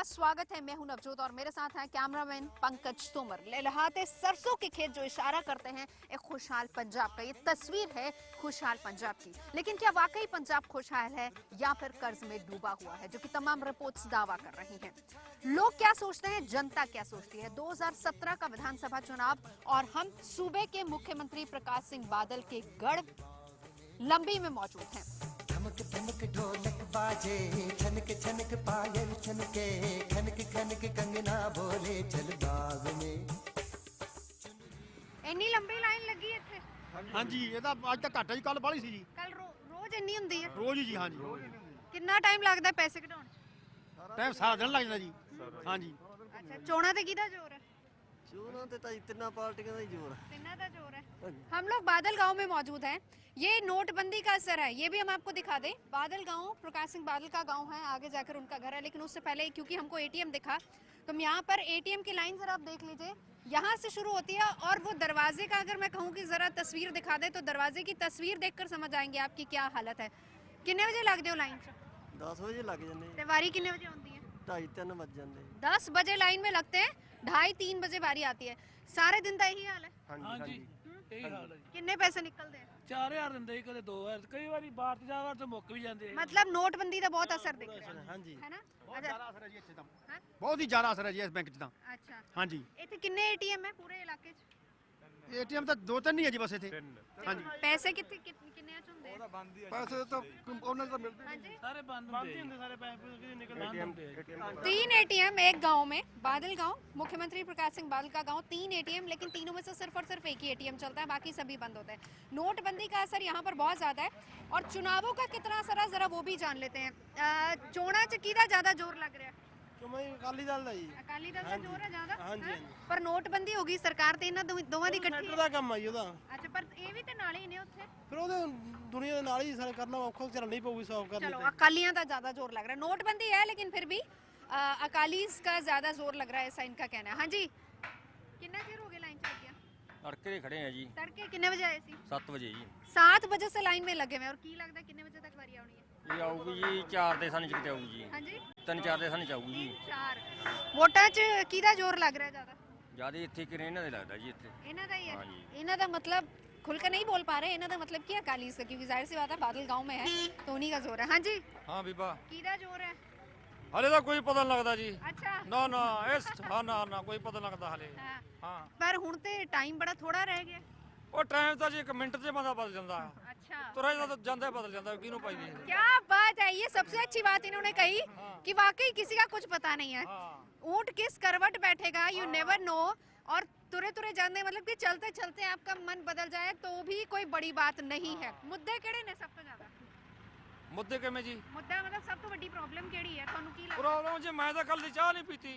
आपका स्वागत है। मैं हूं नवजोत और मेरे साथ हैं कैमरामैन पंकज तोमर। लहलहाते सरसों के खेत जो इशारा करते हैं एक खुशहाल पंजाब का, ये तस्वीर है खुशहाल पंजाब की। लेकिन क्या वाकई पंजाब खुशहाल है या फिर कर्ज में डूबा हुआ है, जो कि तमाम रिपोर्ट्स दावा कर रही हैं। लोग क्या सोचते हैं, जनता क्या सोचती है। 2017 का विधानसभा चुनाव और हम सूबे के मुख्यमंत्री प्रकाश सिंह बादल के गढ़ लंबी में मौजूद हैं। ठमक ठमक ढोलक बाजे, छनक छनक पायल छनके, खनक खनक कंगना बोले चल बाग में। ਇੰਨੀ ਲੰਬੀ ਲਾਈਨ ਲੱਗੀ ਇੱਥੇ। ਹਾਂਜੀ ਇਹ ਤਾਂ ਅੱਜ ਤੱਕ ਘੱਟ ਹੈ ਜੀ, ਕੱਲ ਬਾਹਲੀ ਸੀ ਜੀ। ਕੱਲ ਰੋਜ਼ ਇੰਨੀ ਹੁੰਦੀ ਹੈ? ਰੋਜ਼ ਹੀ ਜੀ। ਹਾਂਜੀ ਕਿੰਨਾ ਟਾਈਮ ਲੱਗਦਾ ਹੈ ਪੈਸੇ ਕਢਾਉਣ 'ਚ? ਟਾਈਮ ਸਾਰਾ ਦਿਨ ਲੱਗ ਜਾਂਦਾ ਜੀ। ਹਾਂਜੀ ਅੱਛਾ, ਚੋਣਾਂ ਤੇ ਕਿਹਦਾ ਜ਼ੋਰ ਹੈ? चुनाव तो तिना पार्टियों का ही जोर है। तिन्ना का जोर है। हम लोग बादल गांव में मौजूद हैं। ये नोटबंदी का असर है, ये भी हम आपको दिखा दें। बादल गांव प्रकाश सिंह बादल का गांव है, आगे जाकर उनका घर है। लेकिन उससे पहले क्योंकि हमको एटीएम दिखा, तो यहाँ पर एटीएम की लाइन जरा आप देख लीजिए, यहाँ से शुरू होती है। और वो दरवाजे का अगर मैं कहूँ कि जरा तस्वीर दिखा दे, तो दरवाजे की तस्वीर देखकर समझ आएंगे आपकी क्या हालत है। कितने बजे लग दो लाइन 10 बजे लग जाते से? वारी कितने बजे होती है? 2:30-3 बज जाते। 10 बजे लाइन में लगते हैं, 2:30-3 बजे बारी आती है। सारे दिन का यही हाल है। हाँ जी यही हाल है। कितने पैसे निकलते हैं? 4000 ਦਿੰਦੇ ਸੀ, ਕਦੇ 2000, ਕਈ ਵਾਰੀ ਬਾਹਰ ਤੇ ਜਾ ਵਾਰ ਤੇ ਮੁੱਕ ਵੀ ਜਾਂਦੇ ਆ। मतलब नोटबंदी का बहुत असर दिख रहा है, हाँ जी है ना? ਬਹੁਤ अच्छा, ਜ਼ਿਆਦਾ ਅਸਰ ਹੈ ਜੀ ਇੱਥੇ ਤਾਂ। हाँ? ਬਹੁਤ ਹੀ ਜ਼ਿਆਦਾ ਅਸਰ ਹੈ ਜੀ ਇਸ ਬੈਂਕ 'ਚ ਤਾਂ। अच्छा, ਹਾਂਜੀ इतने कितने एटीएम है पूरे इलाके च? ਏਟੀਐਮ ਤਾਂ 2-3 ਹੀ ਹੈ ਜੀ ਬਸ ਇੱਥੇ। ਹਾਂਜੀ पैसे कितने कितने च हुंदे हैं? ਪੈਸੇ ਤਾਂ ਉਹਨਾਂ ਦਾ ਮਿਲਦੇ हाँ जी, ਸਾਰੇ ਬੰਦ ਹੁੰਦੇ ਸਾਰੇ ਪੈਸੇ ਨਿਕਲਦੇ ਹੁੰਦੇ। 3 एटीएम एक गांव में, बादल गांव, मुख्यमंत्री प्रकाश सिंह बादल का गांव, 3 एटीएम, लेकिन तीनों में से सिर्फ और सिर्फ एक ही एटीएम चलता है, बाकी सभी बंद होते हैं। नोटबंदी का असर यहाँ पर बहुत ज्यादा है। और चुनावों का कितना असर है जरा वो भी जान लेते हैं। चोणा च किहदा ज्यादा जोर लग रहा है? अकाली दल दा जी। अकाली दल का जोर है ज्यादा। हाँ जी, हैं? हाँ जी। पर नोटबंदी हो गई, सरकार ਤੇ ਇਹਨਾਂ ਦੋਵਾਂ ਦੀ ਇਕੱਠੀ ਸੈਕਟਰ ਦਾ ਕੰਮ ਆ ਜੀ ਉਹਦਾ। ਅੱਛਾ, ਪਰ ਇਹ ਵੀ ਤੇ ਨਾਲ ਹੀ ਨੇ ਉੱਥੇ। ਫਿਰ ਉਹਦੇ ਦੁਨੀਆ ਦੇ ਨਾਲ ਹੀ ਸਾਰੇ ਕਰਨਾ ਔਖਾ ਚੱਲਣਾ ਹੀ ਪਊਗੀ ਸੌਫ ਕਰਨੀ। चलो, अकालियां का ज्यादा जोर लग रहा है। नोटबंदी है लेकिन फिर भी अकालीज का ज्यादा जोर लग रहा है, ऐसा इनका कहना है। हाँ जी, कितना देर हो गया लाइन चल गया? तड़के खड़े हैं जी। तड़के कितने बजे आए सी? 7 बजे जी। 7 बजे से लाइन में लगे हुए हैं। और की लगता है कितने बजे तक बारी आनी है? ये आऊगी जी 4 ਦੇ ਸਨ ਕਿਤੇ ਆਊਗੀ ਜੀ। हाँ जी, 3-4 ਦੇ ਸਨ ਚ ਆਊਗੀ ਜੀ। 4 ਵੋਟਾਂ ਚ ਕਿਹਦਾ ਜ਼ੋਰ ਲੱਗ ਰਿਹਾ ਜ਼ਿਆਦਾ? ਜਿਆਦਾ ਇੱਥੇ ਕਿਰੇ ਇਹਨਾਂ ਦੇ ਲੱਗਦਾ ਜੀ ਇੱਥੇ। ਇਹਨਾਂ ਦਾ ਹੀ है। हाँ जी। ਇਹਨਾਂ ਦਾ मतलब खुल कर नहीं बोल पा रहे, ਇਹਨਾਂ ਦਾ मतलब ਕੀ अकाली से, क्योंकि जाहिर सी बात है बादल गांव में है तो उन्हीं का जोर है। हाँ जी, ਹਾਂ ਬੀਬਾ किहदा जोर है? ਹਲੇ ਤਾਂ ਕੋਈ ਪਤਾ ਨਹੀਂ ਲੱਗਦਾ ਜੀ। अच्छा, ਨਾ ਨਾ ਇਸ ਹਾਂ ਨਾ ਕੋਈ ਪਤਾ ਨਹੀਂ ਲੱਗਦਾ ਹਲੇ। हाँ। ਹਾਂ पर ਹੁਣ ਤੇ ਟਾਈਮ ਬੜਾ ਥੋੜਾ ਰਹਿ ਗਿਆ। ਉਹ ਟਾਈਮ ਤਾਂ ਜੀ 1 ਮਿੰਟ 'ਚ ਬੰਦਾ ਬਦਲ ਜਾਂਦਾ। अच्छा, ਤੁਰੇ ਤਾਂ ਜਾਂਦਾ ਬਦਲ ਜਾਂਦਾ, ਕਿਹਨੂੰ ਪਾਈ ਦੀ। क्या बात है, ये सबसे अच्छी बात इन्होंने कही कि वाकई किसी का कुछ पता नहीं है। ਹਾਂ ऊंट किस करवट बैठेगा, यू नेवर नो। और तुरे तुरे जाने मतलब कि चलते चलते आपका मन बदल जाए तो भी कोई बड़ी बात नहीं है। मुद्दे केड़े ने सब तो ज्यादा? ਮੁੱਦੇ ਕਿਵੇਂ ਜੀ? मुद्दा मतलब सब तो बड़ी प्रॉब्लम केड़ी है ਤੁਹਾਨੂੰ ਕੀ ਲੱਗਦਾ? ਪ੍ਰੋਬਲਮ ਜੀ ਮੈਂ ਤਾਂ ਕੱਲ ਦੀ ਚਾਹ ਨਹੀਂ ਪੀਤੀ।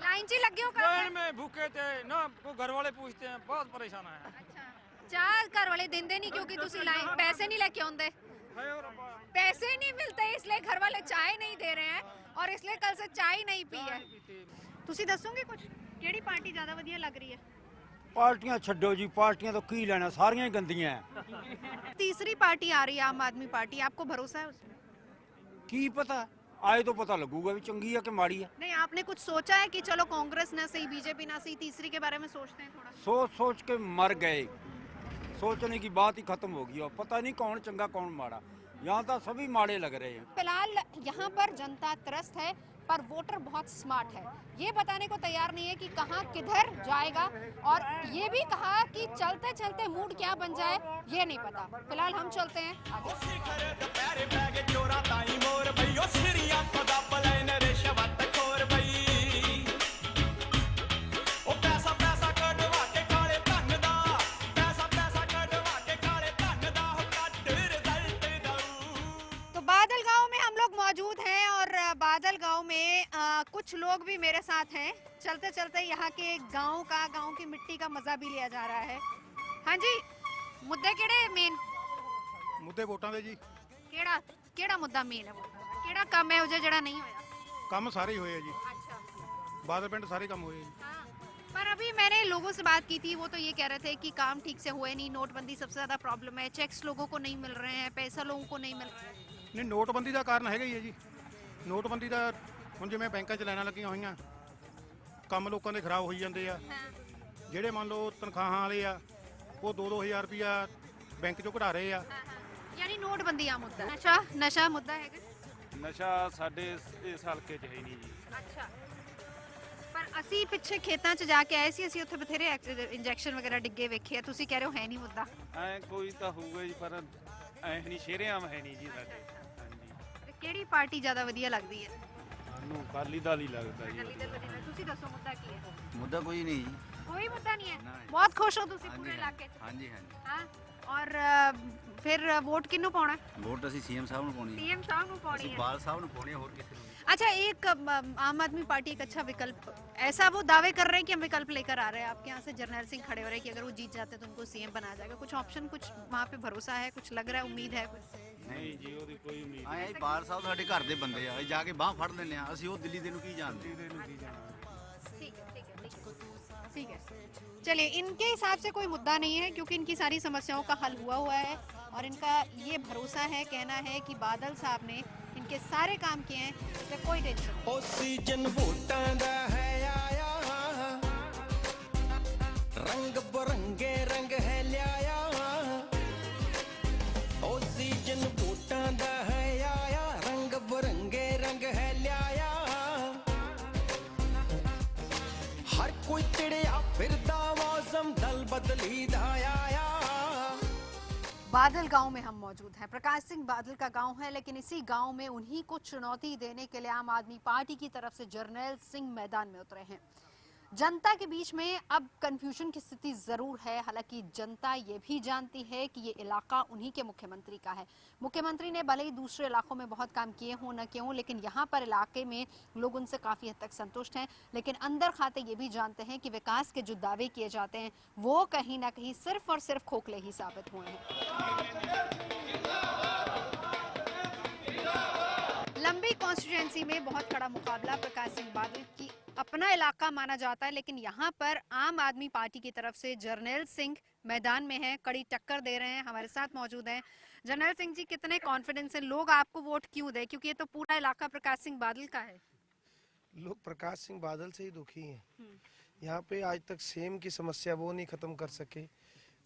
लाइन च ही लगे हो ट्रेन कर? में भूखे थे ना, को घर वाले पूछते हैं, बहुत परेशान है। अच्छा, चाह घर वाले देंदे नहीं क्योंकि तुसी लाइन पैसे नहीं लेके आउंदे, पैसे नहीं मिलते इसलिए घर वाले चाय नहीं दे रहे हैं और इसलिए कल से चाय नहीं पी है। ਤੁਸੀਂ ਦੱਸੋਗੇ ਕੁਝ ਕਿਹੜੀ ਪਾਰਟੀ ਜ਼ਿਆਦਾ ਵਧੀਆ ਲੱਗ ਰਹੀ ਹੈ? ਪਾਰਟੀਆਂ ਛੱਡੋ ਜੀ, ਪਾਰਟੀਆਂ ਤੋਂ ਕੀ ਲੈਣਾ, ਸਾਰੀਆਂ ਹੀ ਗੰਦੀਆਂ ਹੈ। तीसरी पार्टी आ रही है आम आदमी पार्टी, आपको भरोसा है उसमें? ਕੀ ਪਤਾ, ਆਏ ਤੋਂ ਪਤਾ ਲੱਗੂਗਾ ਵੀ ਚੰਗੀ ਹੈ ਕਿ ਮਾੜੀ ਹੈ। नहीं, आपने कुछ सोचा है कि चलो कांग्रेस ना सही, बीजेपी ना सही, तीसरी के बारे में सोचते हैं थोड़ा? सोच सोच के मर गए, सोचने की बात ही खत्म हो गई और पता नहीं कौन चंगा कौन माड़ा। यहाँ तो सभी माड़े लग रहे हैं। फिलहाल यहाँ पर जनता त्रस्त है पर वोटर बहुत स्मार्ट है, ये बताने को तैयार नहीं है कि कहाँ किधर जाएगा। और ये भी कहा कि चलते चलते मूड क्या बन जाए ये नहीं पता। फिलहाल हम चलते हैं आगे। तो बादल गांव में हम लोग मौजूद हैं और बादल गांव में कुछ लोग भी मेरे साथ हैं। चलते चलते यहाँ के गांव की मिट्टी का मजा भी लिया जा रहा है। हाँ जी, मुद्दे केड़े मेन? ਮੁੱਦੇ ਵੋਟਾਂ ਦੇ ਜੀ। केड़ा केड़ा मुद्दा मेन है? वोटां दा केड़ा काम है ਉਹ ਜਿਹੜਾ नहीं होया? ਕੰਮ ਸਾਰੇ ਹੀ ਹੋਏ ਆ ਜੀ। अच्छा, ਬਾਦਲ ਪਿੰਡ ਸਾਰੇ ਕੰਮ ਹੋਏ ਜੀ। हाँ। पर अभी मैंने लोगों से बात की थी, वो तो ये कह रहे थे कि काम ठीक से हुए नहीं, नोटबंदी सबसे ज्यादा प्रॉब्लम है, चेक्स लोगों को नहीं मिल रहे हैं, पैसा लोगों को नहीं मिल रहा है। ਨਹੀਂ ਨੋਟਬੰਦੀ ਦਾ ਕਾਰਨ ਹੈਗਾ ਹੀ ਹੈ ਜੀ। ਨੋਟਬੰਦੀ ਦਾ ਹੁਣ ਜਿਵੇਂ ਬੈਂਕਾਂ 'ਚ ਲਾਈਨਾਂ ਲੱਗੀਆਂ ਹੋਈਆਂ, ਕੰਮ ਲੋਕਾਂ ਦੇ ਖਰਾਬ ਹੋਈ ਜਾਂਦੇ ਆ। ਜਿਹੜੇ ਮੰਨ ਲਓ ਤਨਖਾਹਾਂ ਵਾਲੇ ਆ, ਉਹ 2-2000 ਰੁਪਇਆ ਬੈਂਕ 'ਚੋਂ ਕਢਾ ਰਹੇ ਆ। ਯਾਨੀ ਨੋਟਬੰਦੀ ਆ ਮੁੱਦਾ। ਨਸ਼ਾ ਮੁੱਦਾ ਹੈਗਾ। ਨਸ਼ਾ ਸਾਡੇ ਇਸ ਹਲਕੇ 'ਚ ਹੈ ਨਹੀਂ ਜੀ। ਅੱਛਾ, ਪਰ ਅਸੀਂ ਪਿੱਛੇ ਖੇਤਾਂ 'ਚ ਜਾ ਕੇ ਆਏ ਸੀ, ਅਸੀਂ ਉੱਥੇ ਬਥੇਰੇ ਇੰਜੈਕਸ਼ਨ ਵਗੈਰਾ ਡਿੱਗੇ ਵੇਖੇ ਆ। ਤੁਸੀਂ ਕਹਿ ਰਹੇ ਹੋ ਹੈ ਨਹੀਂ ਮੁੱਦਾ। ਐ ਕੋਈ ਤਾਂ ਹੋਊਗਾ ਜੀ, ਪਰ ਐ ਨਹੀਂ ਸ਼ੇਰੇਆਮ ਹੈ ਨਹੀਂ ਜੀ ਸਾਡੇ। ਹਾਂਜੀ, ਤੇ ਕਿਹੜੀ ਪਾਰਟੀ ਜ਼ਿਆਦਾ ਵਧੀਆ ਲੱਗਦੀ ਹੈ? ਸਾਨੂੰ ਅਕਾਲੀ ਦਲ ਹੀ ਲੱਗਦਾ ਜੀ। ਅਕਾਲੀ ਦਲ ਵਧੀਆ। ਤੁਸੀਂ ਦੱਸੋ ਮੁੱਦਾ ਕੀ ਹੈ? ਮੁੱਦਾ ਕੋਈ ਨਹੀਂ ਜੀ। ਕੋਈ ਮੁੱਦਾ ਨਹੀਂ ਹੈ। ਨਹੀਂ। ਬਹੁਤ ਖੁਸ਼ ਹੋ ਤੁਸੀਂ ਪੂਰੇ ਇਲਾਕੇ 'ਚ? ਹਾਂਜੀ ਹਾਂਜੀ। ਹਾਂ, ਔਰ ਫਿਰ ਵੋਟ ਕਿਹਨੂੰ ਪਾਉਣਾ? ਵੋਟ ਅਸੀਂ ਸੀਐਮ ਸਾਹਿਬ ਨੂੰ ਪਾਉਣੀ ਹੈ। सीएम शाह ਨੂੰ ਪਾਉਣੀ ਅਸੀਂ है। ਬਾਲ ਸਾਹਿਬ ਨੂੰ ਪਾਉਣੀ ਹੈ, ਹੋਰ ਕਿਸੇ ਨੂੰ ਨਹੀਂ। अच्छा, एक आम आदमी पार्टी एक अच्छा विकल्प, ऐसा वो दावे कर रहे हैं कि हम विकल्प लेकर आ रहे हैं। आपके यहाँ से जर्नैल सिंह खड़े हो रहे हैं कि अगर वो जीत जाते हैं तो उनको सीएम बनाया जाएगा। कुछ ऑप्शन, कुछ वहाँ पे भरोसा है, कुछ लग रहा है, उम्मीद है कुछ? ਨਹੀਂ ਜੀ, ਉਹਦੀ ਕੋਈ ਉਮੀਦ ਆਏ ਆਏ ਬਾਲ ਸਾਹਿਬ ਸਾਡੇ ਘਰ ਦੇ ਬੰਦੇ ਆ, ਅਸੀਂ ਜਾ ਕੇ ਬਾਹ ਫੜ ਲੈਂਦੇ ਆ। ਅਸੀਂ ਉਹ ਦਿੱਲੀ ਦੇ ਨੂੰ ਕੀ ਜਾਣਦੇ। ठीक है, ठीक है, ठीक है। चलिए, इनके हिसाब से कोई मुद्दा नहीं है क्योंकि इनकी सारी समस्याओं का हल हुआ है और इनका ये भरोसा है, कहना है कि बादल साहब ने इनके सारे काम किए हैं, इसलिए कोई टेंशन नहीं। ओ सीजन वोटां दा है आया, रंग बरंगे रंग है लिया। ओ सीजन वोटां दा है आया, रंग बरंगे रंग है लिया। हर कोई चिड़िया फिरदा, मौसम दल बदली दा आया। बादल गांव में हम मौजूद हैं। प्रकाश सिंह बादल का गांव है, लेकिन इसी गांव में उन्हीं को चुनौती देने के लिए आम आदमी पार्टी की तरफ से जर्नैल सिंह मैदान में उतरे हैं। जनता के बीच में अब कंफ्यूजन की स्थिति जरूर है। हालांकि जनता ये भी जानती है कि ये इलाका उन्हीं के मुख्यमंत्री का है। मुख्यमंत्री ने भले ही दूसरे इलाकों में बहुत काम किए हों न क्यों, लेकिन यहाँ पर इलाके में लोग उनसे काफ़ी हद तक संतुष्ट हैं। लेकिन अंदर खाते ये भी जानते हैं कि विकास के जो दावे किए जाते हैं वो कहीं ना कहीं सिर्फ और सिर्फ खोखले ही साबित हुए हैं। लंबी कॉन्स्टिट्यूएंसी में बहुत कड़ा मुकाबला प्रकाश सिंह बादल की अपना इलाका माना जाता है, लेकिन यहाँ पर आम आदमी पार्टी की तरफ से जर्नैल सिंह मैदान में है, कड़ी टक्कर दे रहे हैं। हमारे साथ मौजूद हैं जर्नैल सिंह जी। कितने कॉन्फिडेंस है, लोग आपको वोट क्यों दे? क्योंकि ये तो पूरा इलाका प्रकाश सिंह बादल का है। लोग प्रकाश सिंह बादल से ही दुखी हैं। यहाँ पे आज तक सेम की समस्या वो नहीं खत्म कर सके।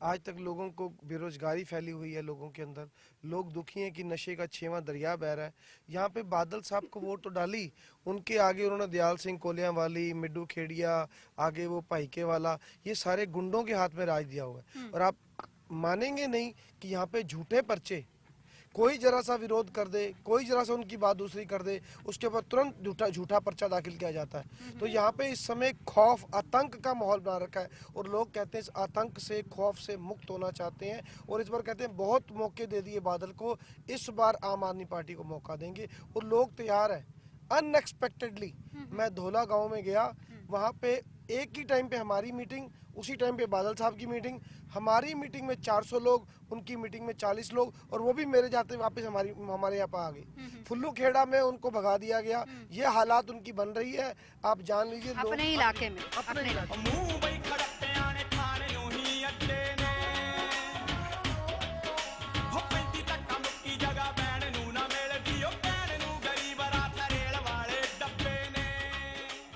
आज तक लोगों को बेरोजगारी फैली हुई है, लोगों के अंदर लोग दुखी हैं कि नशे का 6वां दरिया बह रहा है। यहाँ पे बादल साहब को वोट तो डाली, उनके आगे उन्होंने दयाल सिंह कोलियांवाली, मिड्डू खेड़िया, आगे वो पाइके वाला, ये सारे गुंडों के हाथ में राज दिया हुआ है। और आप मानेंगे नहीं कि यहाँ पे झूठे पर्चे, कोई जरा सा विरोध कर दे, कोई जरा सा उनकी बात दूसरी कर दे, उसके बाद तुरंत झूठा पर्चा दाखिल किया जाता है। तो यहाँ पे इस समय खौफ, आतंक का माहौल बना रखा है और लोग कहते हैं इस आतंक से, खौफ से मुक्त होना चाहते हैं। और इस बार कहते हैं बहुत मौके दे दिए बादल को, इस बार आम आदमी पार्टी को मौका देंगे और लोग तैयार हैं। अनएक्सपेक्टेडली मैं धोला गाँव में गया, वहाँ पे एक ही टाइम पे हमारी मीटिंग, उसी टाइम पे बादल साहब की मीटिंग। हमारी मीटिंग में 400 लोग, उनकी मीटिंग में 40 लोग, और वो भी मेरे जाते वापस हमारे यहाँ पर आ गई। फुल्लू खेड़ा में उनको भगा दिया गया। ये हालात उनकी बन रही है, आप जान लीजिए। अपने इलाके में, अपने इलाके में।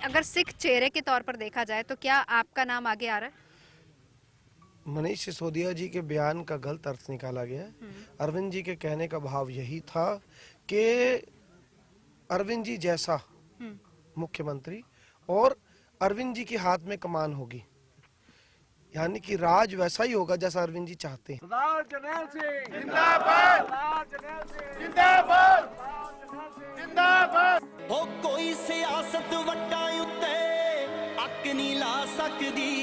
अगर सिख चेहरे के तौर पर देखा जाए तो क्या आपका नाम आगे आ रहा है? मनीष सिसोदिया जी के बयान का गलत अर्थ निकाला गया है। अरविंद जी के कहने का भाव यही था कि अरविंद जी जैसा मुख्यमंत्री और अरविंद जी के हाथ में कमान होगी, यानी कि राज वैसा ही होगा जैसा अरविंद जी चाहते हैं। सरदार जर्नैल सिंह जिंदाबाद, सरदार जर्नैल सिंह जिंदाबाद, जिंदाबाद। ओ कोई सियासत वट्टां उत्ते अक नहीं ला सकदी,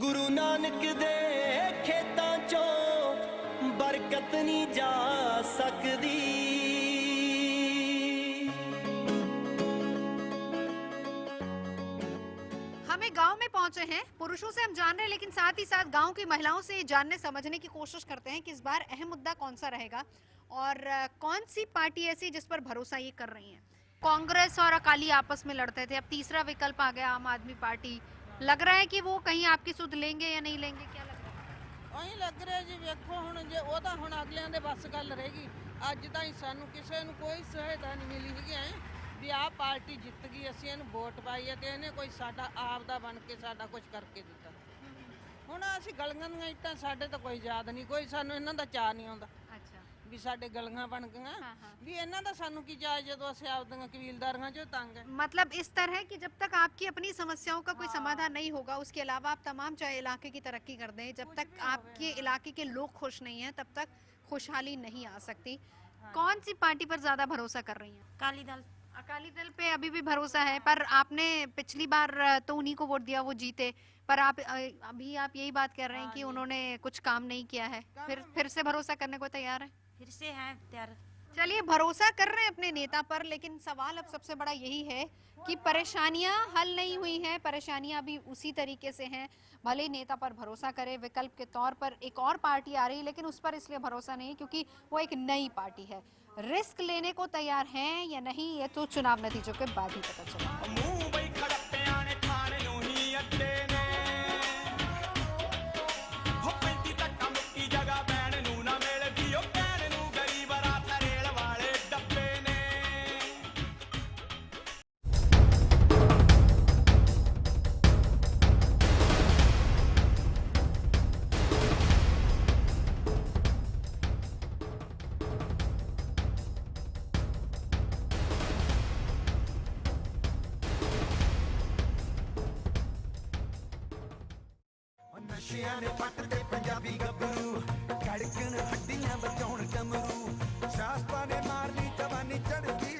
गुरु नानक दे खेतां चों बरकत नहीं जा सकदी। हमें गांव में पहुंचे हैं, पुरुषों से हम जान रहे हैं, लेकिन साथ ही साथ गांव की महिलाओं से जानने समझने की कोशिश करते हैं कि इस बार अहम मुद्दा कौन सा रहेगा और कौन सी पार्टी ऐसी जिस पर भरोसा ये कर रही है। कांग्रेस और अकाली आपस में लड़ते थे, अब तीसरा विकल्प आ गया आम आदमी पार्टी। लग रहा है कि वो कहीं आपकी सुध लेंगे या नहीं लेंगे, क्या लग रहा है? ਉਹੀ ਲੱਗ ਰਿਹਾ ਜੀ। ਵੇਖੋ ਹੁਣ ਜੇ ਉਹ ਤਾਂ ਹੁਣ ਅਗਲਿਆਂ ਦੇ ਬਸ ਗੱਲ ਰਹੇਗੀ, ਅੱਜ ਤਾਈਂ ਸਾਨੂੰ ਕਿਸੇ ਨੂੰ ਕੋਈ ਸਹਾਇਤਾ ਨਹੀਂ ਮਿਲੀ ਹੈਗੀ ਐ ਵੀ ਆਹ ਪਾਰਟੀ ਜਿੱਤ ਗਈ ਅਸੀਂ ਇਹਨੂੰ ਵੋਟ ਪਾਈ ਹੈ ਤੇ ਇਹਨੇ ਕੋਈ ਸਾਡਾ ਆਪ ਦਾ ਬਣ ਕੇ ਸਾਡਾ ਕੁਝ ਕਰਕੇ ਦਿੱਤਾ। ਹੁਣ ਅਸੀਂ ਗਲੀਆਂ ਦੀਆਂ ਇੱਟਾਂ ਸਾਡੇ ਤਾਂ ਕੋਈ ਯਾਦ ਨਹੀਂ, ਕੋਈ ਸਾਨੂੰ ਇਹਨਾਂ ਦਾ ਚਾਅ ਨਹੀਂ ਆਉਂਦਾ ਵੀ ਸਾਡੇ ਗਲੀਆਂ ਬਣ ਗਈਆਂ ਵੀ ਇਹਨਾਂ ਦਾ ਸਾਨੂੰ ਕੀ ਚਾਅ ਜਦੋਂ ਅਸੀਂ ਆਪਦੀਆਂ ਕਬੀਲਦਾਰੀਆਂ ਚੋਂ ਤੰਗ ਹੈ। मतलब इस तरह है कि जब तक आपकी अपनी समस्याओं का कोई समाधान नहीं होगा, उसके अलावा आप तमाम चाहे इलाके की तरक्की कर दें, जब तक आपके इलाके के लोग खुश नहीं हैं तब तक खुशहाली नहीं आ सकती। कौन सी पार्टी पर ज्यादा भरोसा कर रही हैं? अकाली दल। अकाली दल पे अभी भी भरोसा है, पर आपने पिछली बार तो उन्हीं को वोट दिया, वो जीते, पर आप अभी आप यही बात कर रहे हैं कि उन्होंने कुछ काम नहीं किया है, फिर से भरोसा करने को तैयार है? फिर से हैं तैयार। चलिए, भरोसा कर रहे हैं अपने नेता पर, लेकिन सवाल अब सबसे बड़ा यही है कि परेशानियां हल नहीं हुई हैं, परेशानियां भी उसी तरीके से हैं। भले ही नेता पर भरोसा करे, विकल्प के तौर पर एक और पार्टी आ रही, लेकिन उस पर इसलिए भरोसा नहीं क्योंकि वो एक नई पार्टी है। रिस्क लेने को तैयार हैं या नहीं, ये तो चुनाव नतीजों के बाद ही पता चलेगा। ਨਸ਼ਿਆਂ ਨੇ ਪੱਟ ਤੇ ਪੰਜਾਬੀ ਗੱਭਰੂ ਧੜਕਣ ਹੱਡੀਆਂ ਬਚਾਉਣ ਕਮਰੂ ਸ਼ਾਸਪਾ ਨੇ ਮਾਰ ਲਈ ਜਵਾਨੀ ਚੜਦੀ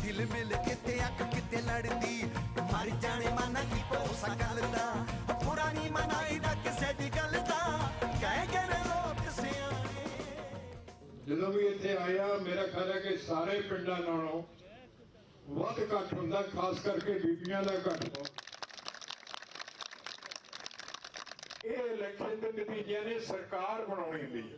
ਦਿਲ ਮਿਲ ਕਿਤੇ ਅੱਖ ਕਿਤੇ ਲੜਦੀ ਮਰ ਜਾਣੇ ਮਨ ਕੀ ਭਰੋਸਾ ਕਰਦਾ ਪੁਰਾਣੀ ਮਨਾਈ ਦਾ ਕਿਸੇ ਦੀ ਗੱਲ ਦਾ ਕਹਿ ਗਏ ਲੋਕ ਸਿਆਣੇ। ਜਦੋਂ ਵੀ ਇੱਥੇ ਆਇਆ ਮੇਰਾ ਖਿਆਲ ਹੈ ਕਿ ਸਾਰੇ ਪਿੰਡਾਂ ਨਾਲੋਂ ਵੱਧ ਘੱਟ ਹੁੰਦਾ, ਖਾਸ ਕਰਕੇ ਬੀਬੀਆਂ ਦਾ ਘੱਟ। ਇਹ ਇਲੈਕਸ਼ਨ ਦੇ ਨਤੀਜੇ ਨੇ ਸਰਕਾਰ ਬਣਾਉਣੀ ਲਈ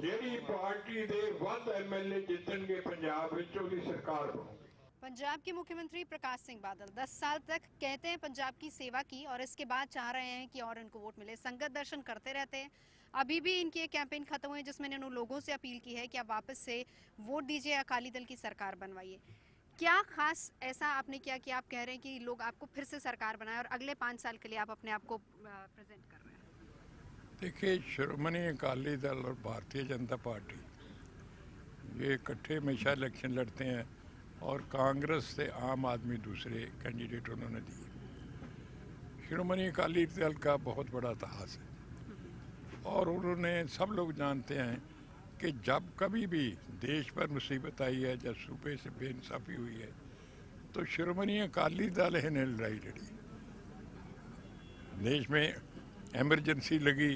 ਜਿਹੜੀ ਪਾਰਟੀ ਦੇ ਵੱਧ ਐਮਐਲਏ ਜਿੱਤਣਗੇ ਪੰਜਾਬ ਵਿੱਚ ਉਹਦੀ ਸਰਕਾਰ ਬਣੂਗੀ। पंजाब के मुख्यमंत्री प्रकाश सिंह बादल 10 साल तक कहते हैं पंजाब की सेवा की और इसके बाद चाह रहे हैं कि और इनको वोट मिले। संगत दर्शन करते रहते हैं। अभी भी इनकी एक कैंपेन खत्म हुई जिसमें इन्होंने लोगों से अपील की है कि आप वापस से वोट दीजिए, अकाली दल की सरकार बनवाइए। क्या खास ऐसा आपने किया कि आप कह रहे हैं कि लोग आपको फिर से सरकार बनाए और अगले 5 साल के लिए आप अपने आप को प्रेजेंट कर रहे हैं? देखिए, श्रोमणी अकाली दल और भारतीय जनता पार्टी ये इकट्ठे हमेशा इलेक्शन लड़ते हैं और कांग्रेस से आम आदमी दूसरे कैंडिडेट उन्होंने दिए। श्रोमणी अकाली दल का बहुत बड़ा इतिहास है और उन्होंने सब लोग जानते हैं कि जब कभी भी देश पर मुसीबत आई है, जब सूबे से बेइंसाफ़ी हुई है तो श्रोमणी अकाली दल ने लड़ाई लड़ी। देश में एमरजेंसी लगी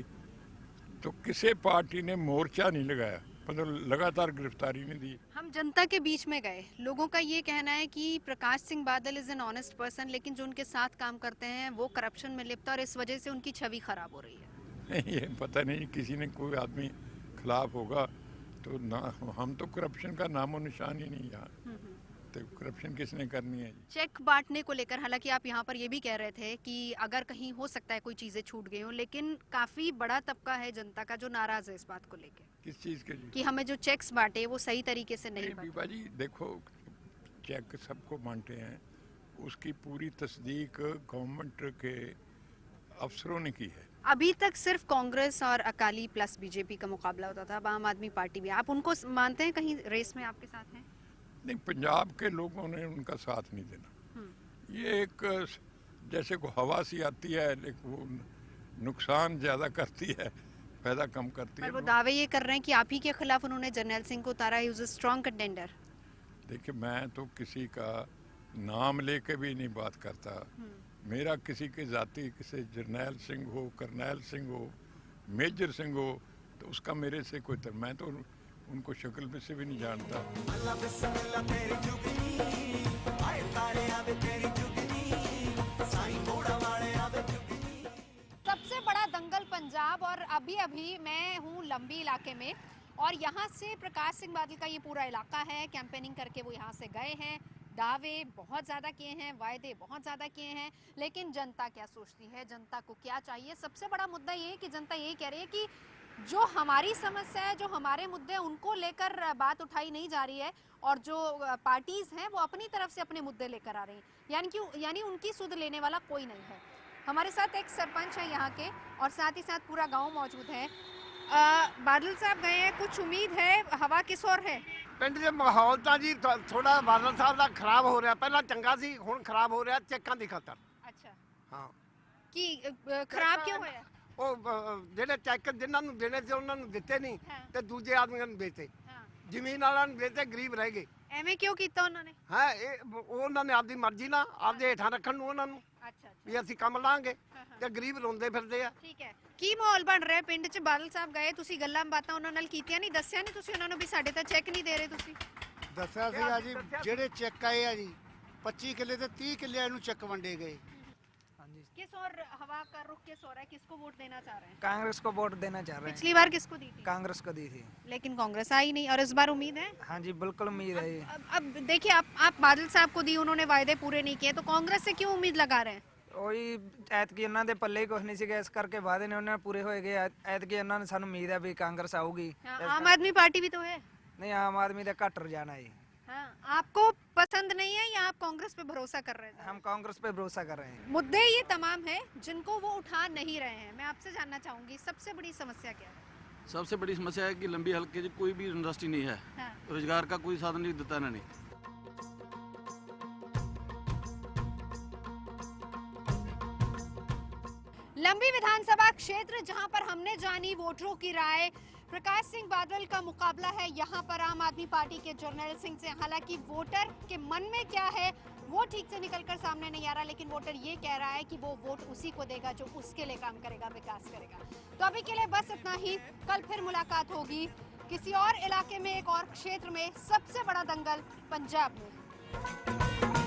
तो किसी पार्टी ने मोर्चा नहीं लगाया, मतलब लगातार गिरफ्तारी नहीं दी। हम जनता के बीच में गए, लोगों का ये कहना है कि Prakash Singh Badal is an honest person, लेकिन जो उनके साथ काम करते हैं वो करप्शन में लिप्त है और इस वजह से उनकी छवि खराब हो रही है। ये पता नहीं, किसी ने कोई आदमी खिलाफ होगा तो ना, हम तो करप्शन का नामो निशान ही नहीं यहाँ, तो करप्शन किसने करनी है। चेक बांटने को लेकर हालांकि आप यहाँ पर ये भी कह रहे थे कि अगर कहीं हो सकता है कोई चीजें छूट गई हो, लेकिन काफी बड़ा तबका है जनता का जो नाराज है इस बात को लेकर। किस चीज़ के लिए? कि हमें जो चेक्स बांटे वो सही तरीके से नहीं बांटे। बीबा जी देखो, चेक सबको बांटे हैं, उसकी पूरी तस्दीक गवर्नमेंट के अफसरों ने की है। अभी तक सिर्फ कांग्रेस और अकाली प्लस बीजेपी का मुकाबला होता था, अब आम आदमी पार्टी भी। आप उनको मानते हैं कहीं रेस में आपके साथ हैं? नहीं, पंजाब के लोगों ने उनका साथ नहीं देना। ये एक जैसे को हवा सी आती है लेकिन वो नुकसान ज़्यादा करती है, फायदा कम करती है। वो दावे ये कर रहे हैं कि आप ही के खिलाफ उन्होंने जर्नैल सिंह को उतारा, he is a strong contender. देखिए, मैं तो किसी का नाम लेके भी नहीं बात करता। मेरा किसी के जाति, किसी जर्नैल सिंह हो, करनैल सिंह हो, मेजर सिंह हो, तो उसका मेरे से कोई मैं तो उनको शक्ल में से भी नहीं जानता। सबसे बड़ा दंगल पंजाब, और अभी अभी मैं हूँ लंबी इलाके में और यहाँ से प्रकाश सिंह बादल का ये पूरा इलाका है। कैंपेनिंग करके वो यहाँ से गए हैं, दावे बहुत ज़्यादा किए हैं, वायदे बहुत ज़्यादा किए हैं, लेकिन जनता क्या सोचती है, जनता को क्या चाहिए? सबसे बड़ा मुद्दा ये है कि जनता यही कह रही है कि जो हमारी समस्या है, जो हमारे मुद्दे हैं, उनको लेकर बात उठाई नहीं जा रही है और जो पार्टीज हैं वो अपनी तरफ से अपने मुद्दे लेकर आ रही हैं, यानी उनकी सुध लेने वाला कोई नहीं है। हमारे साथ एक सरपंच है यहाँ के और साथ ही साथ पूरा गांव मौजूद है। बादल साहब गए हैं, कुछ उम्मीद है, हवा किस ओर है? ਪਿੰਡ ਦੇ ਮਾਹੌਲ ਤਾਂ ਜੀ ਥੋੜਾ ਬਾਦਲ ਸਾਹਿਬ ਦਾ ਖਰਾਬ ਹੋ ਰਿਹਾ, ਪਹਿਲਾਂ ਚੰਗਾ ਸੀ ਹੁਣ ਖਰਾਬ ਹੋ ਰਿਹਾ ਚੈੱਕਾਂ ਦੀ ਖਾਤਰ। अच्छा ਹਾਂ कि खराब क्यों होया? ਉਹ ਜਿਹੜੇ ਚੈੱਕ ਜਿਨ੍ਹਾਂ ਨੂੰ ਦੇਣੇ ਸੀ ਉਹਨਾਂ ਨੂੰ ਦਿੱਤੇ ਨਹੀਂ ਹਾਂ। ਤੇ ਦੂਜੇ ਆਦਮੀਆਂ ਨੂੰ ਦੇਤੇ, हाँ ਜ਼ਮੀਨ ਵਾਲਿਆਂ ਨੂੰ ਦੇਤੇ, ਗਰੀਬ ਰਹਿ ਗਏ। ਐਵੇਂ ਕਿਉਂ ਕੀਤਾ ਉਹਨਾਂ ਨੇ? ਹੈ ਇਹ ਉਹਨਾਂ ਨੇ ਆਪਦੀ ਮਰਜ਼ੀ ਨਾਲ ਆਪਦੇ ਹੇਠਾਂ ਰੱਖਣ ਨੂੰ ਉਹਨਾਂ ਨੂੰ अच्छा ਵੀ ਅਸੀਂ ਕੰਮ ਲਾਂਗੇ ਹਾਂ, ਹਾਂ। ਤੇ ਗਰੀਬ ਰੋਂਦੇ ਫਿਰਦੇ ਆ। ਠੀਕ ਹੈ, ਕੀ ਮਾਹੌਲ ਬਣ ਰਿਹਾ ਪਿੰਡ 'ਚ? ਬਾਦਲ ਸਾਹਿਬ ਗਏ, ਤੁਸੀਂ ਗੱਲਾਂ ਬਾਤਾਂ ਉਹਨਾਂ ਨਾਲ ਕੀਤੀਆਂ ਨਹੀਂ? ਦੱਸਿਆ ਨਹੀਂ ਤੁਸੀਂ ਉਹਨਾਂ ਨੂੰ ਵੀ ਸਾਡੇ ਤਾਂ ਚੈੱਕ ਨਹੀਂ ਦੇ ਰਹੇ ਤੁਸੀਂ? ਦੱਸਿਆ ਸੀਗਾ ਜੀ, ਜਿਹੜੇ ਚੈੱਕ ਆਏ ਆ ਜੀ 25 ਕਿੱਲੇ ਤੇ 30 ਕਿੱਲੇ ਨੂੰ ਚੈੱਕ ਵੰਡੇ ਗਏ। किस और हवा का रुख किस हो रहा है? किसको वोट देना चाह रहे हैं? कांग्रेस को वोट देना चाह रहे हैं। पिछली बार किसको दी थी? कांग्रेस को दी थी, लेकिन कांग्रेस आई नहीं, और इस बार उम्मीद है? हाँ जी बिल्कुल उम्मीद है। अब देखिए, आप बादल साहब को दी, उन्होंने वायदे पूरे नहीं किए, तो कांग्रेस से क्यों उम्मीद लगा रहे हैं? ਉਹੀ ਐਤਕੀ ਉਹਨਾਂ ਦੇ ਪੱਲੇ ਹੀ ਕੁਝ ਨਹੀਂ ਸੀਗਾ, ਇਸ ਕਰਕੇ ਵਾਅਦੇ ਨੇ ਉਹਨਾਂ ਪੂਰੇ ਹੋਏ ਗਏ। ਐਤਕੀ ਉਹਨਾਂ ਨੇ ਸਾਨੂੰ ਉਮੀਦ ਹੈ ਵੀ ਕਾਂਗਰਸ ਆਊਗੀ। हाँ, आम आदमी पार्टी भी तो है। ਨਹੀਂ ਆਮ ਆਦਮੀ ਦਾ ਘੱਟ ਰੁਝਾਨ ਹੈ। हाँ, आपको पसंद नहीं है या आप कांग्रेस पे भरोसा कर रहे हैं? हम कांग्रेस पे भरोसा कर रहे हैं। मुद्दे ये तमाम है जिनको वो उठा नहीं रहे हैं। मैं आपसे जानना चाहूंगी सबसे बड़ी समस्या क्या है? सबसे बड़ी समस्या है कि लंबी हल्के में कोई भी इंडस्ट्री नहीं है, हाँ। रोजगार का कोई साधन नहीं देता इन्होंने। लंबी विधानसभा क्षेत्र जहां पर हमने जानी वोटरों की राय, प्रकाश सिंह बादल का मुकाबला है यहाँ पर आम आदमी पार्टी के जर्नैल सिंह से। हालांकि वोटर के मन में क्या है वो ठीक से निकलकर सामने नहीं आ रहा, लेकिन वोटर ये कह रहा है कि वो वोट उसी को देगा जो उसके लिए काम करेगा, विकास करेगा। तो अभी के लिए बस इतना ही, कल फिर मुलाकात होगी किसी और इलाके में, एक और क्षेत्र में। सबसे बड़ा दंगल पंजाब में।